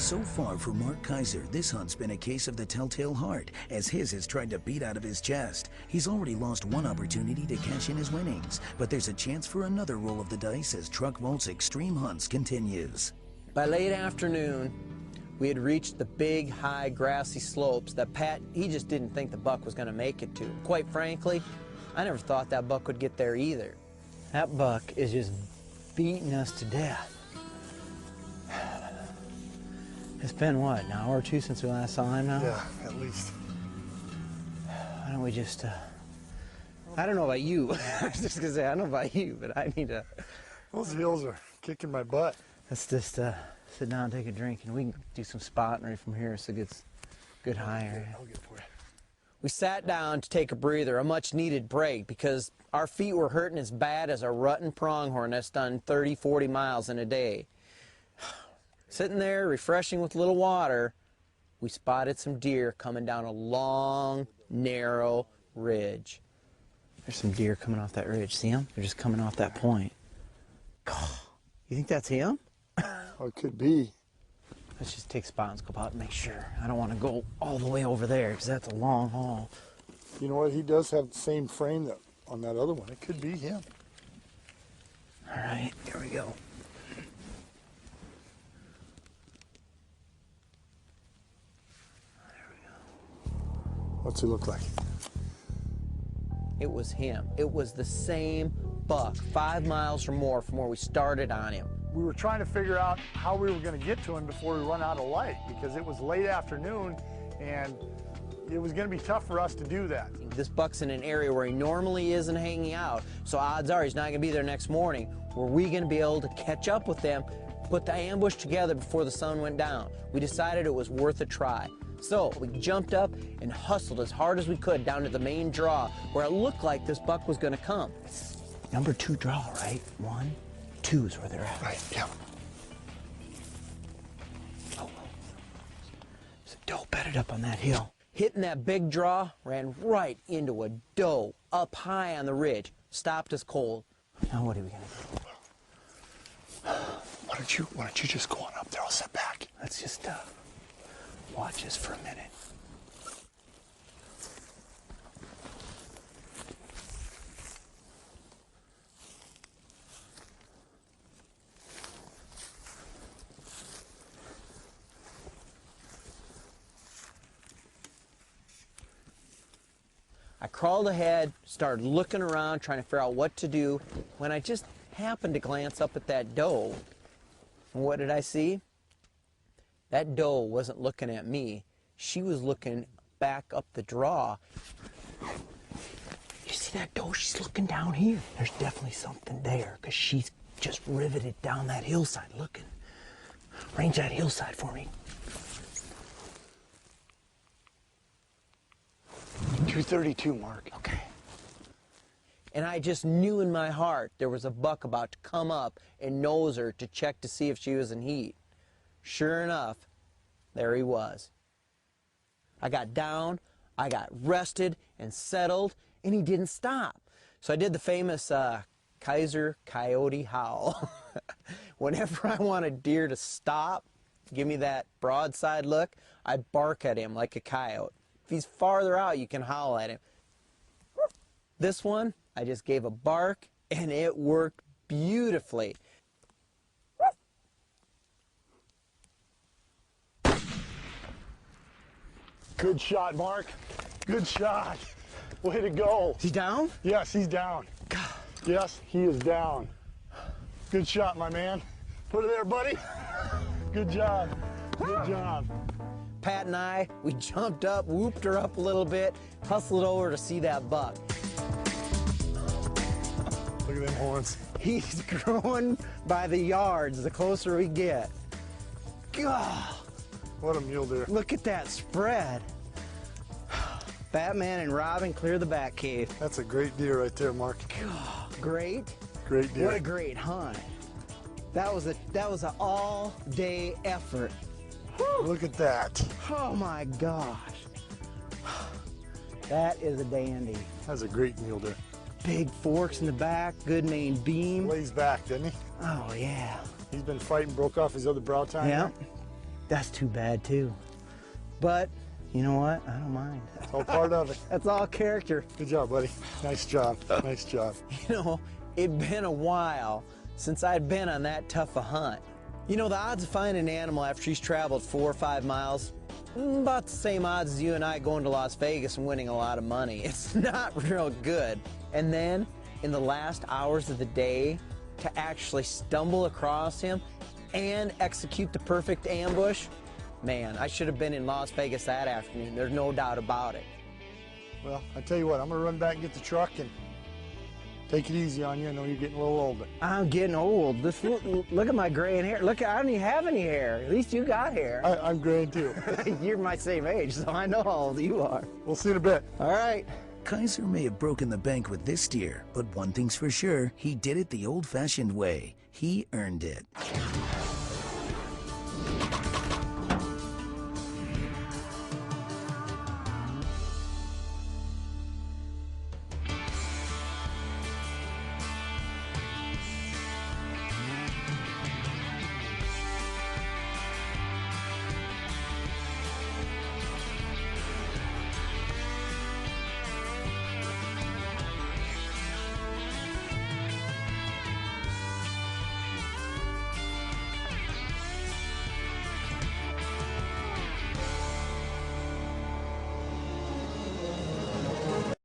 So far for Mark Kaiser, this hunt's been a case of the telltale heart, as his has tried to beat out of his chest. He's already lost one opportunity to cash in his winnings, but there's a chance for another roll of the dice as Truck Vault's extreme hunts continues. By late afternoon, we had reached the big, high, grassy slopes that Pat, he just didn't think the buck was going to make it to. Quite frankly, I never thought that buck would get there either. That buck is just beating us to death. It's been, what, an hour or two since we last saw him now? Yeah, at least. Why don't we just, I don't know about you. I was just going to say, I don't know about you, but I need to... Those hills are kicking my butt. Let's just sit down and take a drink, and we can do some spotting right from here so it gets good high area. I'll get for you. We sat down to take a breather, a much-needed break, because our feet were hurting as bad as a rutting pronghorn that's done 30, 40 miles in a day. Sitting there, refreshing with a little water, we spotted some deer coming down a long, narrow ridge. There's some deer coming off that ridge. See them? They're just coming off that point. Oh, you think that's him? Oh, it could be. Let's just take a spot and scope out and make sure. I don't want to go all the way over there because that's a long haul. You know what? He does have the same frame that on that other one. It could be him. All right, here we go. What's he look like? It was him. It was the same buck, 5 miles or more from where we started on him. We were trying to figure out how we were going to get to him before we run out of light, because it was late afternoon and it was going to be tough for us to do that. This buck's in an area where he normally isn't hanging out, so odds are he's not going to be there next morning. Were we going to be able to catch up with them, put the ambush together before the sun went down? We decided it was worth a try. So we jumped up and hustled as hard as we could down to the main draw where it looked like this buck was going to come. It's number 2 draw, right? 1, 2 is where they're at. Right, yeah. Oh, there's a doe bedded up on that hill. Hitting that big draw, ran right into a doe up high on the ridge. Stopped us cold. Now what are we going to do? Why don't you just go on up there? I'll sit back. Let's just watch this for a minute. I crawled ahead, started looking around, trying to figure out what to do, when I just happened to glance up at that doe. And what did I see? That doe wasn't looking at me. She was looking back up the draw. You see that doe? She's looking down here. There's definitely something there because she's just riveted down that hillside looking. Range that hillside for me. 232, Mark. Okay. And I just knew in my heart there was a buck about to come up and nose her to check to see if she was in heat. Sure enough, there he was. I got down, I got rested and settled, and he didn't stop. So I did the famous Kaiser coyote howl. Whenever I want a deer to stop, give me that broadside look, I bark at him like a coyote. If he's farther out, you can howl at him. This one, I just gave a bark, and it worked beautifully. Good shot, Mark. Good shot. Way to go. Is he down? Yes, he's down. Yes, he is down. Good shot, my man. Put it there, buddy. Good job. Good job. Pat and I, we jumped up, whooped her up a little bit, hustled over to see that buck. Look at them horns. He's growing by the yards the closer we get. God. What a mule deer. Look at that spread. Batman and Robin clear the back cave. That's a great deer right there, Mark. God, great. Great deer. What a great hunt. That was an all-day effort. Whew. Look at that. Oh my gosh. That is a dandy. That's a great mule deer. Big forks in the back, good main beam. Lays back, didn't he? Oh yeah. He's been fighting, broke off his other brow tine. Yeah. That's too bad too. But you know what? I don't mind. It's all part of it. That's all character. Good job, buddy. Nice job. Nice job. You know, it'd been a while since I'd been on that tough a hunt. You know, the odds of finding an animal after she's traveled 4 or 5 miles, about the same odds as you and I going to Las Vegas and winning a lot of money. It's not real good. And then, in the last hours of the day, to actually stumble across him and execute the perfect ambush, man, I should have been in Las Vegas that afternoon. There's no doubt about it. Well, I tell you what, I'm gonna run back and get the truck and take it easy on you. I know you're getting a little older. I'm getting old. Look at my graying hair. Look, I don't even have any hair. At least you got hair. I'm graying too. You're my same age, so I know how old you are. We'll see in a bit. All right. Kaiser may have broken the bank with this steer, but one thing's for sure, he did it the old-fashioned way. He earned it.